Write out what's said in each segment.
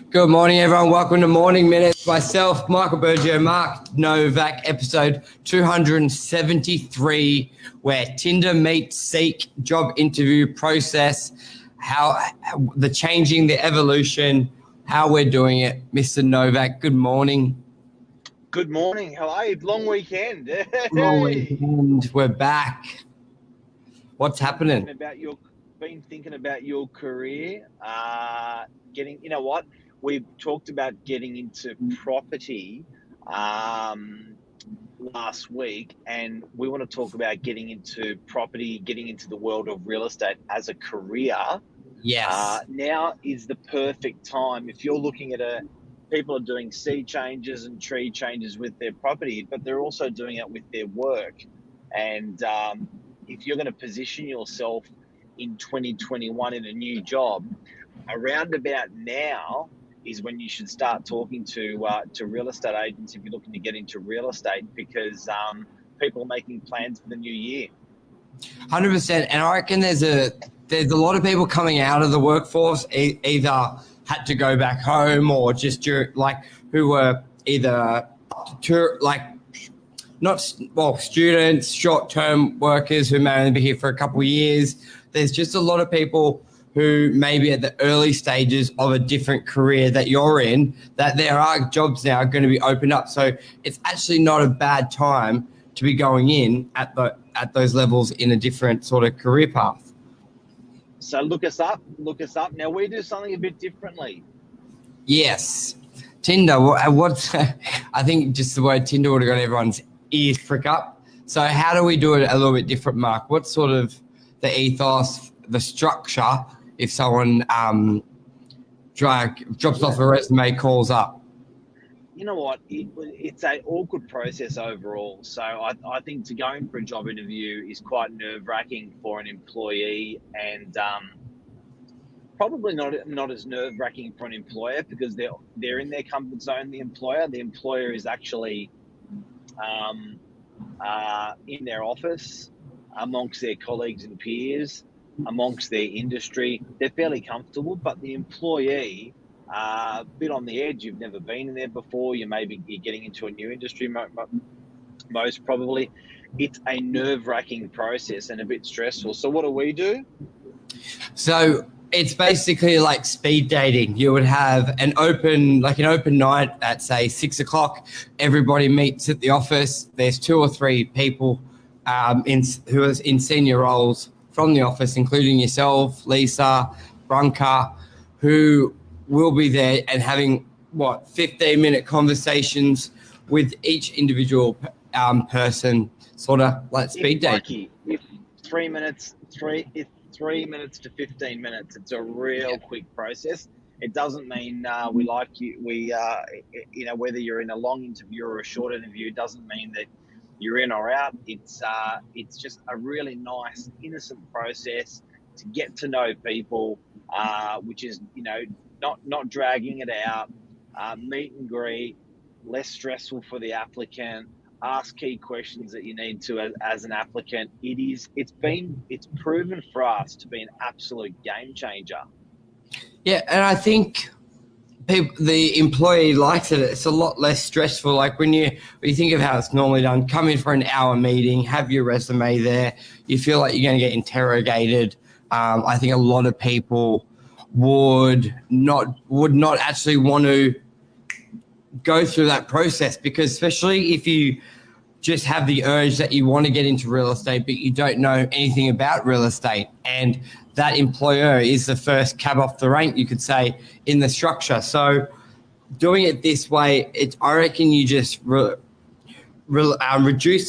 Good morning, everyone. Welcome to Morning Minutes. Myself, Michael Burgio, Mark Novak, episode 273, where Tinder meets Seek job interview process, how the changing, the evolution, how we're doing it. Mr. Novak, good morning. Good morning. How are you? Long weekend. Long Hey. weekend. We're back. What's happening? Been thinking about your career. You know what? We talked about getting into property last week, and we want to talk about getting into property, getting into the world of real estate as a career. Yes. Now is the perfect time if you're looking at people are doing sea changes and tree changes with their property, but they're also doing it with their work. And if you're going to position yourself in 2021 in a new job, around about now is when you should start talking to real estate agents if you're looking to get into real estate, because people are making plans for the new year. 100%. And I reckon there's a lot of people coming out of the workforce, either had to go back home or just who were either students, short-term workers who may only be here for a couple of years. There's just a lot of people who may be at the early stages of a different career that you're in, that there are jobs now going to be opened up. So it's actually not a bad time to be going in at those levels in a different sort of career path. So look us up. Now we do something a bit differently. Yes. Tinder, I think just the word Tinder would have got everyone's ears prick up. So how do we do it a little bit different, Mark? What's sort of the ethos, the structure if someone drops off a resume, calls up? You know what? It's an awkward process overall. So I think to go in for a job interview is quite nerve-wracking for an employee, and probably not as nerve-wracking for an employer, because they're in their comfort zone. The employer is actually in their office, amongst their colleagues and peers, amongst their industry. They're fairly comfortable, but the employee, a bit on the edge. You've never been in there before. You're getting into a new industry, most probably. It's a nerve-wracking process and a bit stressful. So what do we do? So it's basically like speed dating. You would have an open night at, say, 6 o'clock. Everybody meets at the office. There's 2 or 3 people who are in senior roles from the office, including yourself, Lisa, Branka, who will be there and having 15-minute conversations with each individual person, sort of like speed dating. If 3 minutes to 15 minutes, it's a real quick process. It doesn't mean we like you. Whether you're in a long interview or a short interview, it doesn't mean that you're in or out. It's just a really nice, innocent process to get to know people, which is, not dragging it out, meet and greet, less stressful for the applicant, ask key questions that you need to as an applicant. It's proven for us to be an absolute game changer. Yeah, and I think the employee likes it. It's a lot less stressful. Like when you think of how it's normally done, come in for an hour meeting, have your resume there, you feel like you're going to get interrogated. I think a lot of people would not actually want to go through that process, because especially if you just have the urge that you want to get into real estate, but you don't know anything about real estate, and that employer is the first cab off the rank, you could say, in the structure. So doing it this way, I reckon you just reduce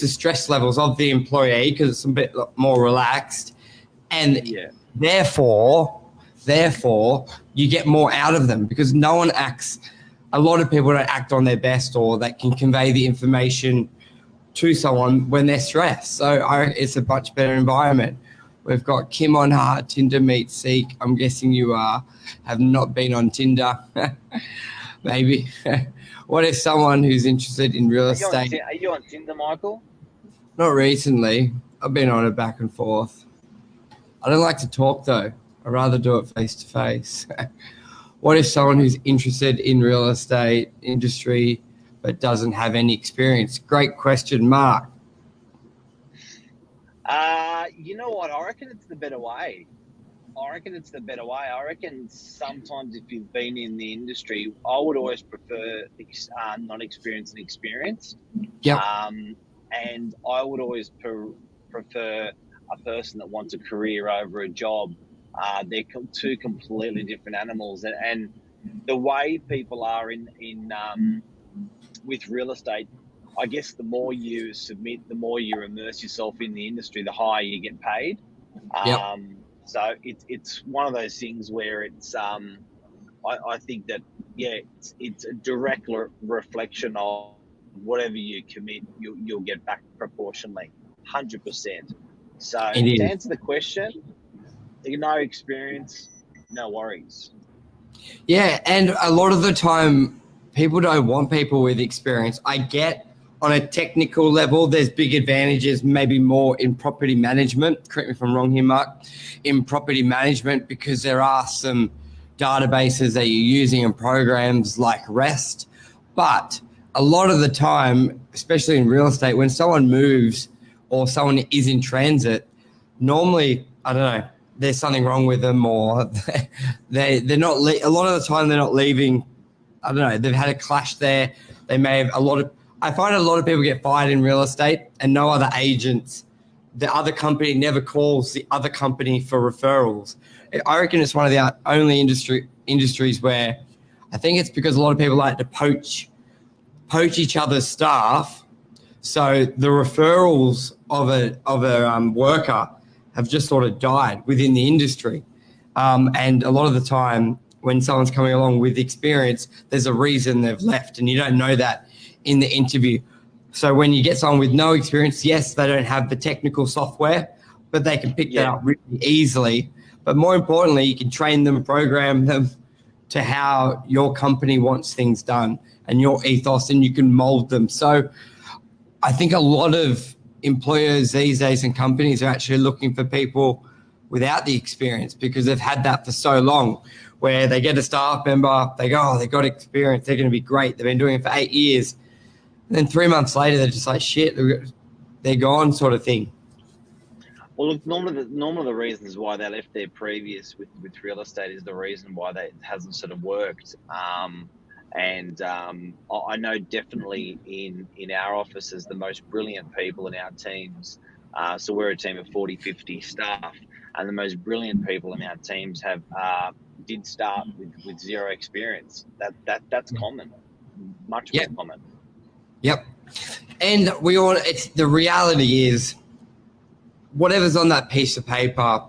the stress levels of the employee, because it's a bit more relaxed, and therefore you get more out of them, because a lot of people don't act on their best, or that can convey the information to someone when they're stressed. So it's a much better environment. We've got Kim on Heart, Tinder meets Seek. I'm guessing you have not been on Tinder. Maybe. What if someone who's interested in real estate? Are you on Tinder, Michael? Not recently. I've been on it back and forth. I don't like to talk, though. I'd rather do it face to face. what if someone who's interested in real estate industry but doesn't have any experience? Great question, Mark. You know what? I reckon it's the better way. I reckon sometimes if you've been in the industry, I would always prefer not experienced and experienced. Yep. And I would always prefer a person that wants a career over a job. They're two completely different animals, and the way people are in with real estate, I guess the more you submit, the more you immerse yourself in the industry, the higher you get paid. Yep. So it's one of those things where it's I think that it's a direct reflection of whatever you commit, you'll get back proportionally, 100%. So to answer the question, no experience, no worries. Yeah, and a lot of the time, people don't want people with experience. I get on a technical level, there's big advantages, maybe more in property management. Correct me if I'm wrong here, Mark. In property management, because there are some databases that you're using and programs like REST. But a lot of the time, especially in real estate, when someone moves or someone is in transit, normally, I don't know, there's something wrong with them, or they're not, a lot of the time they're not leaving. I don't know, they've had a clash there. They may have I find a lot of people get fired in real estate and no other agents. The other company never calls the other company for referrals. I reckon it's one of the only industries where I think it's because a lot of people like to poach each other's staff. So the referrals of a worker have just sort of died within the industry. And a lot of the time when someone's coming along with experience, there's a reason they've left, and you don't know that in the interview. So when you get someone with no experience, yes, they don't have the technical software, but they can pick that up really easily. But more importantly, you can train them, program them to how your company wants things done and your ethos, and you can mold them. So I think a lot of employers these days and companies are actually looking for people without the experience, because they've had that for so long, where they get a staff member, they go, oh, they've got experience, they're going to be great, they've been doing it for 8 years. And then 3 months later, they're just like, shit, they're gone, sort of thing. Well, look, normally the reasons why they left their previous with real estate is the reason why it hasn't sort of worked. I know definitely in our offices, the most brilliant people in our teams, so we're a team of 40, 50 staff, and the most brilliant people in our teams did start with zero experience. That's common, much more common. Yep. And the reality is, whatever's on that piece of paper,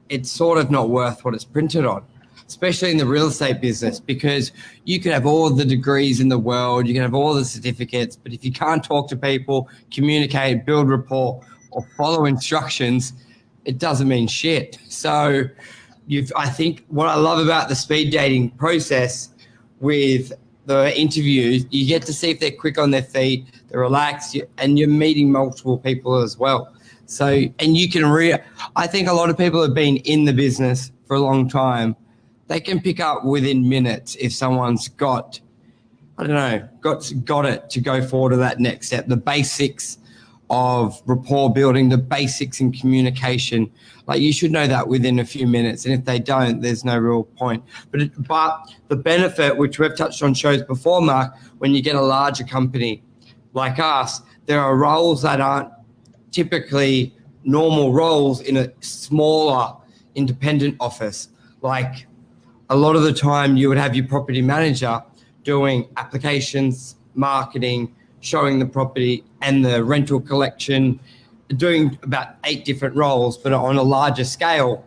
it's sort of not worth what it's printed on, especially in the real estate business, because you can have all the degrees in the world, you can have all the certificates, but if you can't talk to people, communicate, build rapport, or follow instructions, it doesn't mean shit. So I think what I love about the speed dating process with the interviews, you get to see if they're quick on their feet, they're relaxed, and you're meeting multiple people as well. So, and you can I think a lot of people have been in the business for a long time. They can pick up within minutes if someone's got it to go forward to that next step. The basics of rapport building, the basics in communication, like you should know that within a few minutes. And if they don't, there's no real point. But the benefit, which we've touched on shows before, Mark, when you get a larger company like us, there are roles that aren't typically normal roles in a smaller independent office. Like a lot of the time you would have your property manager doing applications, marketing, showing the property and the rental collection, doing about 8 different roles. But on a larger scale,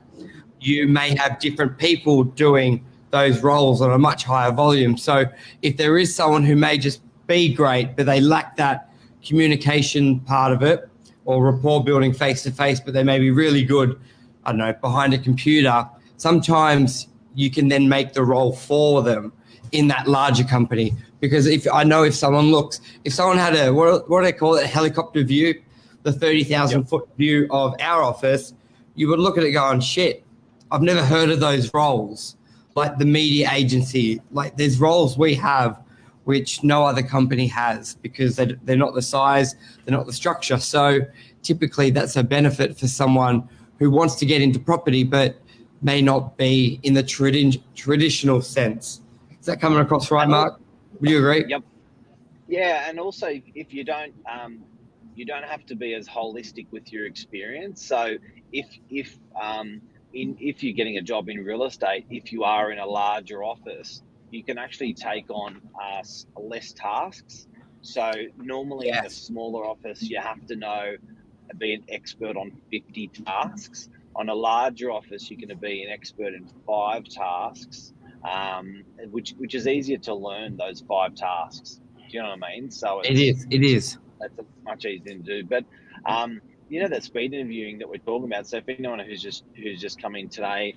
you may have different people doing those roles on a much higher volume. So if there is someone who may just be great, but they lack that communication part of it, or rapport building face to face, but they may be really good, I don't know, behind a computer, sometimes you can then make the role for them in that larger company. Because if someone had a, what do they call it, a helicopter view, the 30,000 foot view of our office, you would look at it going, shit, I've never heard of those roles. like the media agency. Like there's roles we have which no other company has because they're not the size, they're not the structure. So typically that's a benefit for someone who wants to get into property but may not be in the traditional sense. Is that coming across right, Mark? Would you agree? Yep. Yeah, and also if you don't have to be as holistic with your experience. So if you're getting a job in real estate, if you are in a larger office, you can actually take on less tasks. So normally in a smaller office, you have to be an expert on 50 tasks. On a larger office, you're going to be an expert in 5 tasks, which is easier to learn those 5 tasks. Do you know what I mean? So It is. That's much easier to do. But that speed interviewing that we're talking about. So for anyone who's just come in today,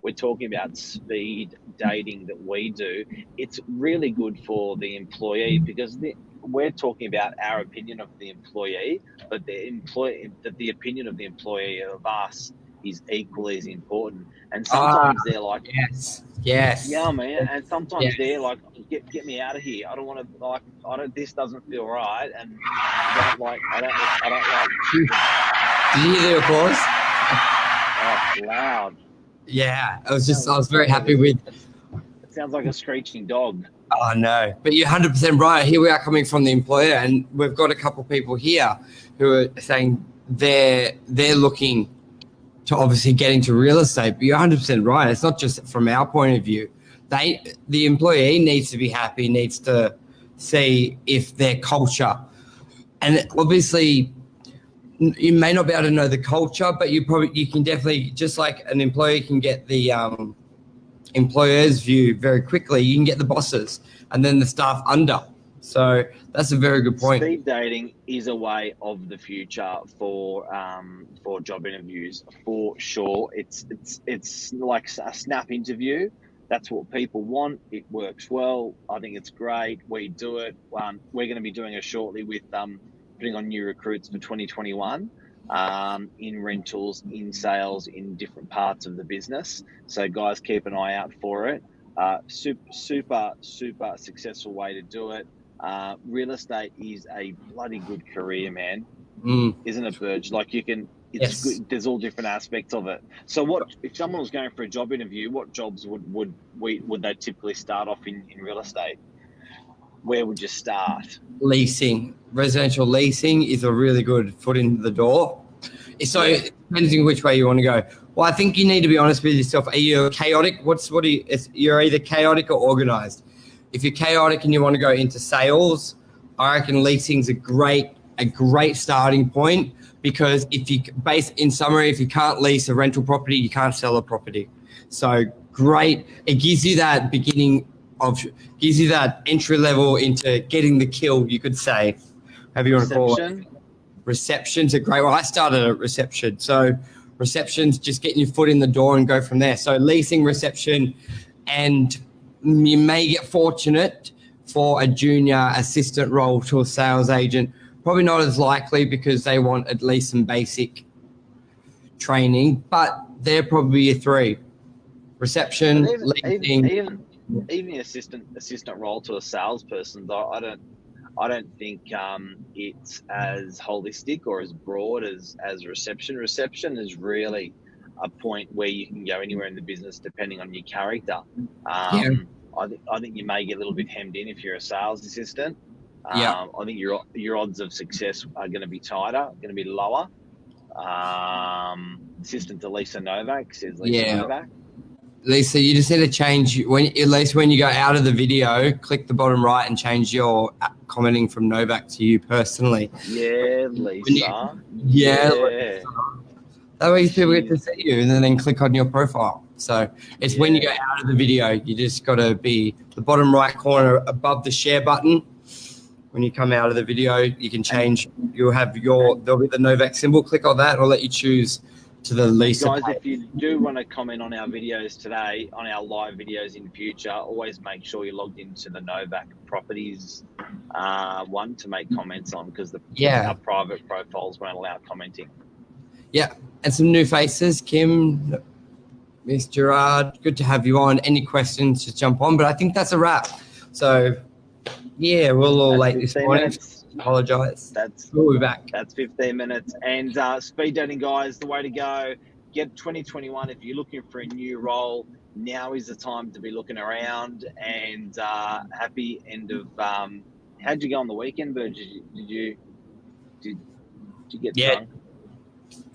we're talking about speed dating that we do. It's really good for the employee because we're talking about our opinion of the employee, but the opinion of the employee of us is equally as important. And sometimes they're like, yes, yeah, man. And sometimes they're like, get me out of here. I don't want to this doesn't feel right, and I don't like. Did you hear the applause? Oh, loud. Yeah, I was very happy with. It sounds like a screeching dog. Oh no, but you're 100% right. Here we are coming from the employer, and we've got a couple of people here who are saying they're looking to obviously get into real estate. But you're 100% right. It's not just from our point of view. The employee needs to be happy, needs to see if their culture, and obviously you may not be able to know the culture, but you can definitely, just like an employee can get the employer's view very quickly, you can get the bosses and then the staff under. So that's a very good point. Speed dating is a way of the future for job interviews, for sure. It's like a snap interview. That's what people want. It works well. I think it's great. We do it. We're going to be doing it shortly with putting on new recruits for 2021 in rentals, in sales, in different parts of the business. So guys, keep an eye out for it. Super successful way to do it. Real estate is a bloody good career, man. Isn't it, Burge? Like it's good. There's all different aspects of it. So what if someone was going for a job interview, what jobs would they typically start off in real estate? Where would you start? Leasing. Residential leasing is a really good foot in the door. So it depends on which way you want to go. Well, I think you need to be honest with yourself. Are you chaotic? You're either chaotic or organized. If you're chaotic and you want to go into sales, I reckon leasing's a great starting point, because if you can't lease a rental property, you can't sell a property. So great. It gives you that gives you that entry level into getting the kill, you could say. However you want to call it. Reception's a great one. I started at reception. So reception's just getting your foot in the door and go from there. So leasing, reception, and you may get fortunate for a junior assistant role to a sales agent. Probably not as likely because they want at least some basic training, but they're probably your 3. Reception, leasing. Even the assistant role to a salesperson, though, I don't think it's as holistic or as broad as reception. Reception is really a point where you can go anywhere in the business depending on your character. I think you may get a little bit hemmed in if you're a sales assistant. I think your odds of success are going to be tighter, going to be lower. Assistant to Lisa Novak says Novak. Lisa, you just need to change when you go out of the video, click the bottom right and change your commenting from Novak to you personally. Yeah, Lisa. Lisa. That way people get to see you and then click on your profile. So it's when you go out of the video, you just got to be the bottom right corner above the share button. When you come out of the video, you can change. There'll be the Novak symbol. Click on that. I'll let you choose to the Lisa. Guys, if you do want to comment on our videos today, on our live videos in future, always make sure you're logged into the Novak Properties one to make comments on, because our private profiles won't allow commenting. Yeah, and some new faces. Kim, Miss Gerard, good to have you on. Any questions, just jump on. But I think that's a wrap. So, yeah, we're a little That's late this 15 morning. minutes. Apologise. That's We'll be back. That's 15 minutes. And speed dating, guys, the way to go. Get 2021. If you're looking for a new role, now is the time to be looking around. And happy end of. How'd you go on the weekend, Burgio? Did you get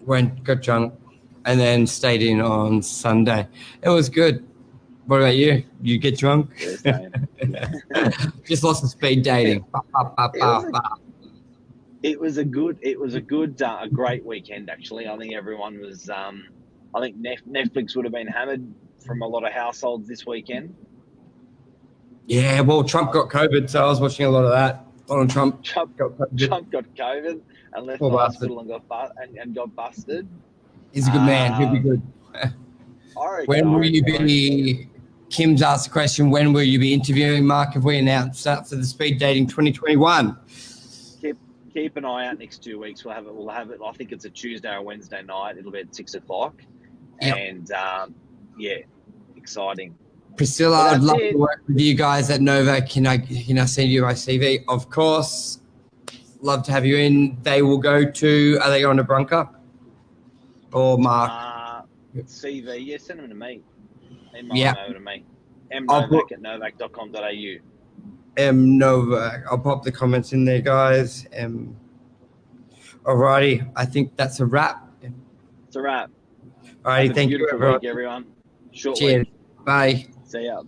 drunk? Got drunk, and then stayed in on Sunday. It was good. What about you? You get drunk? Yeah, Just lots of speed dating. It was a great weekend actually. I think everyone was. I think Netflix would have been hammered from a lot of households this weekend. Yeah, well, Trump got COVID, so I was watching a lot of that. Donald Trump. Trump got COVID and left the hospital and got busted. He's a good man. He'll be good. When will you be? Kim's asked the question. When will you be interviewing? Mark, have we announced that for the speed dating 2021? Keep an eye out next 2 weeks. We'll have it. I think it's a Tuesday or Wednesday night. It'll be at 6:00. Yep. And exciting. Priscilla, I'd love to work with you guys at Novak. Can I send you my CV? Of course. Love to have you in. They will go to. Are they going to Brunker or Mark? CV. Yeah, send them to me. Yeah. Over to me. mnovak@novak.com.au. Novak. I'll pop the comments in there, guys. Alrighty. I think that's a wrap. It's a wrap. Alrighty. Thank you, everyone. Week, everyone. Short Cheers. week. Bye. See ya.